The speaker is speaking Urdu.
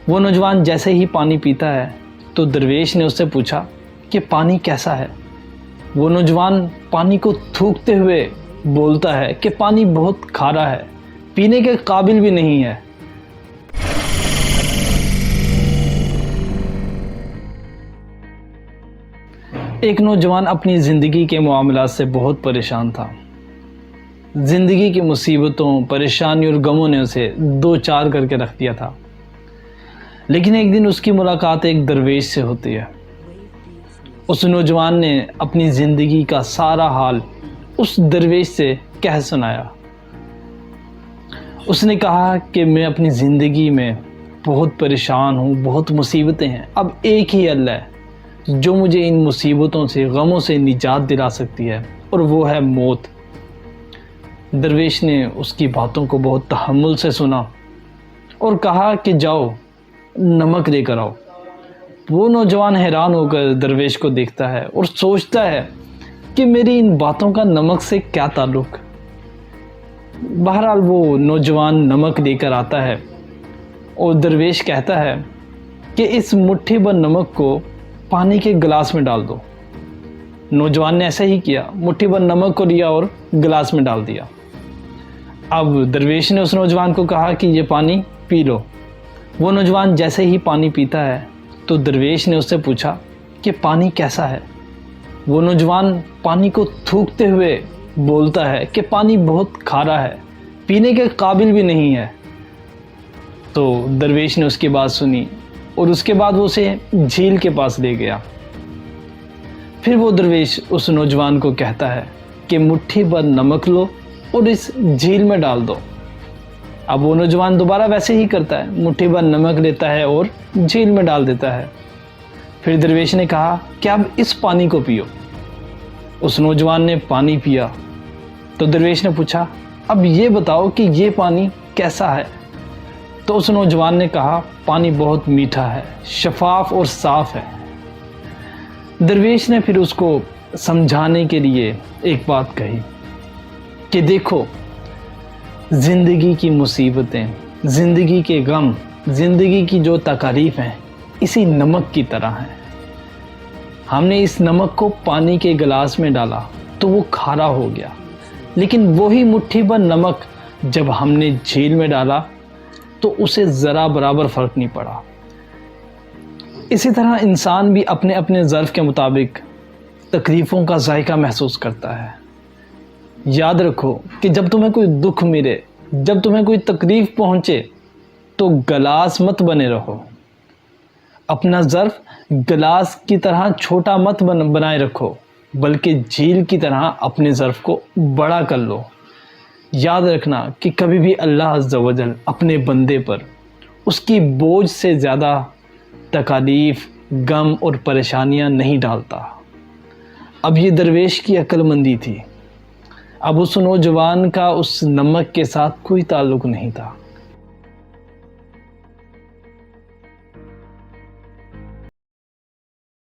وہ نوجوان جیسے ہی پانی پیتا ہے تو درویش نے اس سے پوچھا کہ پانی کیسا ہے؟ وہ نوجوان پانی کو تھوکتے ہوئے بولتا ہے کہ پانی بہت کھارا ہے، پینے کے قابل بھی نہیں ہے۔ ایک نوجوان اپنی زندگی کے معاملات سے بہت پریشان تھا۔ زندگی کی مصیبتوں، پریشانیوں اور غموں نے اسے دو چار کر کے رکھ دیا تھا۔ لیکن ایک دن اس کی ملاقات ایک درویش سے ہوتی ہے۔ اس نوجوان نے اپنی زندگی کا سارا حال اس درویش سے کہہ سنایا۔ اس نے کہا کہ میں اپنی زندگی میں بہت پریشان ہوں، بہت مصیبتیں ہیں۔ اب ایک ہی اللہ ہے جو مجھے ان مصیبتوں سے، غموں سے نجات دلا سکتی ہے، اور وہ ہے موت۔ درویش نے اس کی باتوں کو بہت تحمل سے سنا اور کہا کہ جاؤ نمک لے کر آؤ۔ وہ نوجوان حیران ہو کر درویش کو دیکھتا ہے اور سوچتا ہے کہ میری ان باتوں کا نمک سے کیا تعلق۔ بہرحال وہ نوجوان نمک لے کر آتا ہے اور درویش کہتا ہے کہ اس مٹھی بھر نمک کو پانی کے گلاس میں ڈال دو۔ نوجوان نے ایسا ہی کیا، مٹھی بھر نمک کو لیا اور گلاس میں ڈال دیا۔ اب درویش نے اس نوجوان کو کہا کہ یہ پانی پی لو۔ وہ نوجوان جیسے ہی پانی پیتا ہے تو درویش نے اس سے پوچھا کہ پانی کیسا ہے؟ وہ نوجوان پانی کو تھوکتے ہوئے بولتا ہے کہ پانی بہت کھارا ہے، پینے کے قابل بھی نہیں ہے۔ تو درویش نے اس کی بات سنی اور اس کے بعد وہ اسے جھیل کے پاس لے گیا۔ پھر وہ درویش اس نوجوان کو کہتا ہے کہ مٹھی بھر نمک لو اور اس جھیل میں ڈال دو۔ اب وہ نوجوان دوبارہ ویسے ہی کرتا ہے، مٹھی بھر نمک لیتا ہے اور جھیل میں ڈال دیتا ہے۔ پھر درویش نے کہا کہ اب اس پانی کو پیو۔ اس نوجوان نے پانی پیا تو درویش نے پوچھا اب یہ بتاؤ کہ یہ پانی کیسا ہے؟ تو اس نوجوان نے کہا پانی بہت میٹھا ہے، شفاف اور صاف ہے۔ درویش نے پھر اس کو سمجھانے کے لیے ایک بات کہی کہ دیکھو، زندگی کی مصیبتیں، زندگی کے غم، زندگی کی جو تکالیف ہیں اسی نمک کی طرح ہیں۔ ہم نے اس نمک کو پانی کے گلاس میں ڈالا تو وہ کھارا ہو گیا، لیکن وہی مٹھی بھر نمک جب ہم نے جھیل میں ڈالا تو اسے ذرا برابر فرق نہیں پڑا۔ اسی طرح انسان بھی اپنے اپنے ظرف کے مطابق تکلیفوں کا ذائقہ محسوس کرتا ہے۔ یاد رکھو کہ جب تمہیں کوئی دکھ ملے، جب تمہیں کوئی تکلیف پہنچے تو گلاس مت بنے رہو۔ اپنا ظرف گلاس کی طرح چھوٹا مت بنائے رکھو، بلکہ جھیل کی طرح اپنے ظرف کو بڑا کر لو۔ یاد رکھنا کہ کبھی بھی اللہ عز و جل اپنے بندے پر اس کی بوجھ سے زیادہ تکالیف، غم اور پریشانیاں نہیں ڈالتا۔ اب یہ درویش کی عقل مندی تھی۔ اب اس نوجوان کا اس نمک کے ساتھ کوئی تعلق نہیں تھا۔